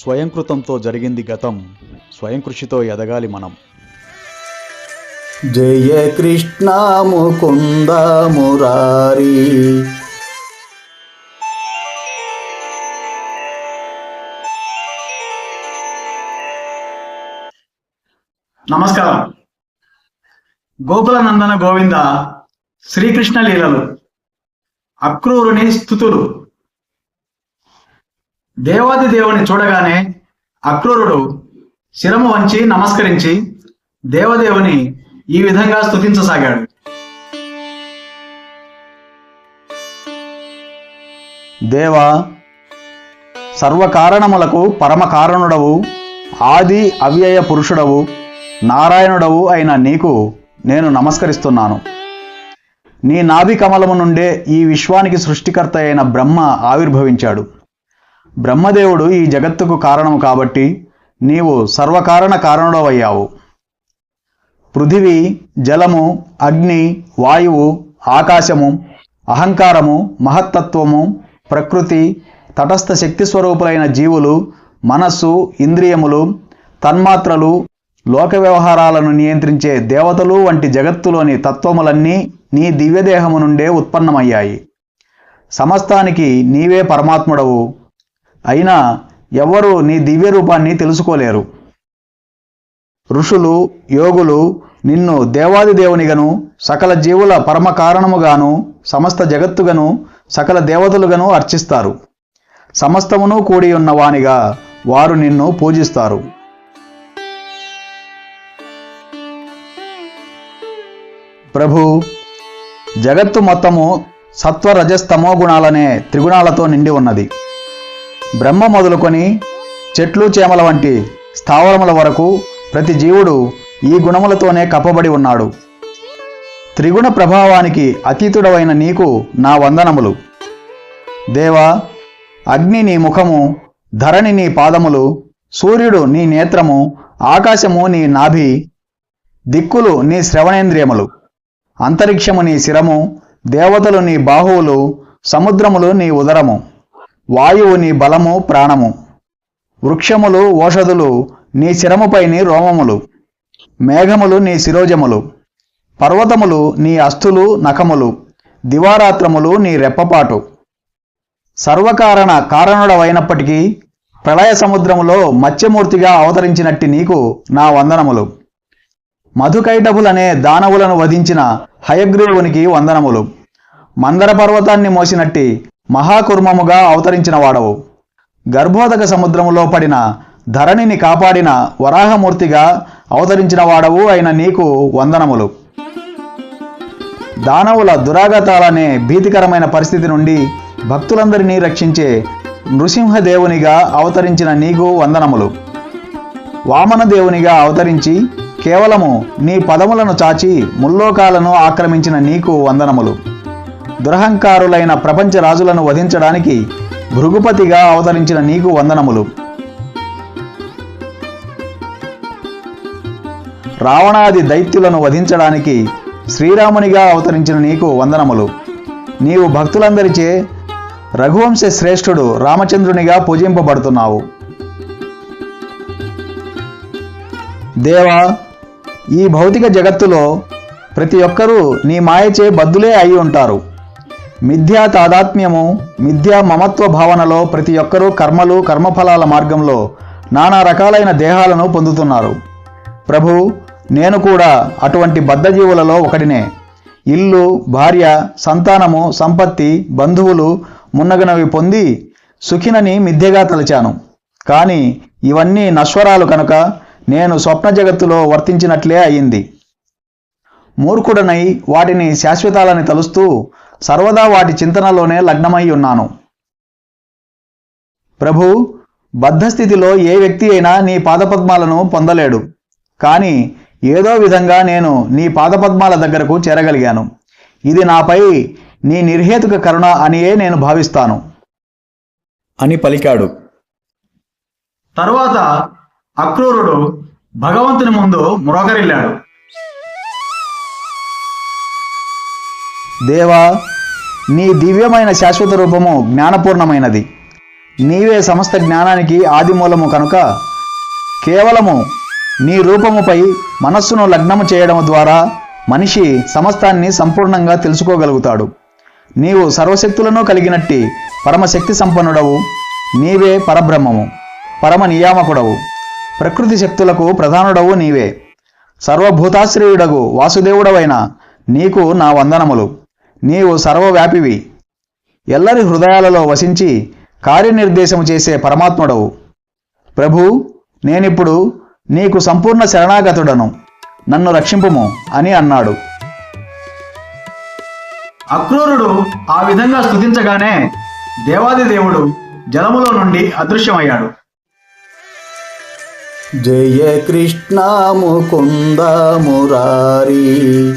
స్వయంకృతంతో జరిగింది గతం, స్వయం కృషితో ఎదగాలి మనం. జయ కృష్ణ ముకుంద మురారి. నమస్కారం. గోకుల నందన గోవింద శ్రీకృష్ణ లీలలు, అక్రూరుని స్తుతులు. దేవాది దేవుని చూడగానే అక్రూరుడు శిరము వంచి నమస్కరించి దేవదేవుని ఈ విధంగా స్తుతించసాగాడు. దేవా, సర్వకారణములకు పరమ కారణుడవు, ఆది అవ్యయ పురుషుడవు, నారాయణుడవు అయిన నీకు నేను నమస్కరిస్తున్నాను. నీ నాభి కమలము నుండే ఈ విశ్వానికి సృష్టికర్త అయిన బ్రహ్మ ఆవిర్భవించాడు. బ్రహ్మదేవుడు ఈ జగత్తుకు కారణము కాబట్టి నీవు సర్వకారణ కారణుడవయ్యావు. పృథివీ, జలము, అగ్ని, వాయువు, ఆకాశము, అహంకారము, మహత్తత్వము, ప్రకృతి, తటస్థ శక్తి స్వరూపులైన జీవులు, మనస్సు, ఇంద్రియములు, తన్మాత్రలు, లోక వ్యవహారాలను నియంత్రించే దేవతలు వంటి జగత్తులోని తత్వములన్నీ నీ దివ్యదేహము నుండే ఉత్పన్నమయ్యాయి. సమస్తానికి నీవే పరమాత్ముడవు. అయినా ఎవ్వరూ నీ దివ్య రూపాన్ని తెలుసుకోలేరు. ఋషులు, యోగులు నిన్ను దేవాది దేవునిగను, సకల జీవుల పరమ కారణముగాను, సమస్త జగత్తుగను, సకల దేవతలుగను అర్చిస్తారు. సమస్తమును కూడి ఉన్న వానిగా వారు నిన్ను పూజిస్తారు. ప్రభు, జగత్తు మొత్తము సత్వ రజస్తమో గుణాలనే త్రిగుణాలతో నిండి ఉన్నది. బ్రహ్మ మొదలుకొని చెట్లు, చేమల వంటి స్థావరముల వరకు ప్రతి జీవుడు ఈ గుణములతోనే కప్పబడి ఉన్నాడు. త్రిగుణ ప్రభావానికి అతీతుడవైన నీకు నా వందనములు. దేవా, అగ్ని నీ ముఖము, ధరణి నీ పాదములు, సూర్యుడు నీ నేత్రము, ఆకాశము నీ నాభి, దిక్కులు నీ శ్రవణేంద్రియములు, అంతరిక్షము నీ శిరము, దేవతలు నీ బాహువులు, సముద్రములు నీ ఉదరము, వాయువు నీ బలము ప్రాణము, వృక్షములు, ఓషధులు నీ శిరముపై నీ రోమములు, మేఘములు నీ శిరోజములు, పర్వతములు నీ అస్థులు నఖములు, దివారాత్రములు నీ రెప్పపాటు. సర్వకారణ కారణుడవైనప్పటికీ ప్రళయ సముద్రములో మత్స్యమూర్తిగా అవతరించినట్టి నీకు నా వందనములు. మధుకైటభులనే దానవులను వధించిన హయగ్రీవునికి వందనములు. మందర పర్వతాన్ని మోసినట్టి మహాకుర్మముగా అవతరించిన వాడవు. గర్భోదక సముద్రములో పడిన ధరణిని కాపాడిన వరాహమూర్తిగా అవతరించిన వాడవు అయిన నీకు వందనములు. దానవుల దురాగతాలనే భీతికరమైన పరిస్థితి నుండి భక్తులందరినీ రక్షించే నృసింహదేవునిగా అవతరించిన నీకు వందనములు. వామనదేవునిగా అవతరించి కేవలము నీ పదములను చాచి ముల్లోకాలను ఆక్రమించిన నీకు వందనములు. దురహంకారులైన ప్రపంచ రాజులను వధించడానికి భృగుపతిగా అవతరించిన నీకు వందనములు. రావణాది దైత్యులను వధించడానికి శ్రీరామునిగా అవతరించిన నీకు వందనములు. నీవు భక్తులందరిచే రఘువంశ శ్రేష్ఠుడు రామచంద్రునిగా పూజింపబడుతున్నావు. దేవా, ఈ భౌతిక జగత్తులో ప్రతి ఒక్కరూ నీ మాయచే బద్దులే అయి ఉంటారు. మిథ్యా తాదాత్మ్యము, మిథ్యా మమత్వ భావనలో ప్రతి ఒక్కరూ కర్మలు, కర్మఫలాల మార్గంలో నానా రకాలైన దేహాలను పొందుతున్నారు. ప్రభు, నేను కూడా అటువంటి బద్ధజీవులలో ఒకడినే. ఇల్లు, భార్య, సంతానము, సంపత్తి, బంధువులు మున్నగునవి పొంది సుఖినని మిథ్యగా తలచాను. కానీ ఇవన్నీ నశ్వరాలు కనుక నేను స్వప్న జగత్తులో వర్తించినట్లే అయింది. మూర్ఖుడనై వాటిని శాశ్వతాలని తలుస్తూ సర్వదా వాటి చింతనలోనే లగ్నమై ఉన్నాను. ప్రభు, బద్ధస్థితిలో ఏ వ్యక్తి అయినా నీ పాదపద్మాలను పొందలేడు. కానీ ఏదో విధంగా నేను నీ పాదపద్మాల దగ్గరకు చేరగలిగాను. ఇది నాపై నీ నిర్హేతుక కరుణ అనియే నేను భావిస్తాను అని పలికాడు. తరువాత అక్రూరుడు భగవంతుని ముందు మ్రోకరిల్లాడు. దేవా, నీ దివ్యమైన శాశ్వత రూపము జ్ఞానపూర్ణమైనది. నీవే సమస్త జ్ఞానానికి ఆదిమూలము కనుక కేవలము నీ రూపముపై మనస్సును లగ్నము చేయడం ద్వారా మనిషి సమస్తాన్ని సంపూర్ణంగా తెలుసుకోగలుగుతాడు. నీవు సర్వశక్తులను కలిగినట్టి పరమశక్తి సంపన్నుడవు. నీవే పరబ్రహ్మము, పరమ నియామకుడవు. ప్రకృతి శక్తులకు ప్రధానుడవు నీవే. సర్వభూతాశ్రయుడగు వాసుదేవుడవైన నీకు నా వందనములు. నీవు సర్వవ్యాపివి, ఎల్లరి హృదయాలలో వసించి కార్యనిర్దేశము చేసే పరమాత్ముడవు. ప్రభు, నేనిప్పుడు నీకు సంపూర్ణ శరణాగతుడను, నన్ను రక్షింపుము అని అన్నాడు. అక్రూరుడు ఆ విధంగా స్తుతించగానే దేవాది దేవుడు జలములో నుండి అదృశ్యమయ్యాడు. జయ కృష్ణ ముకుంద మురారి.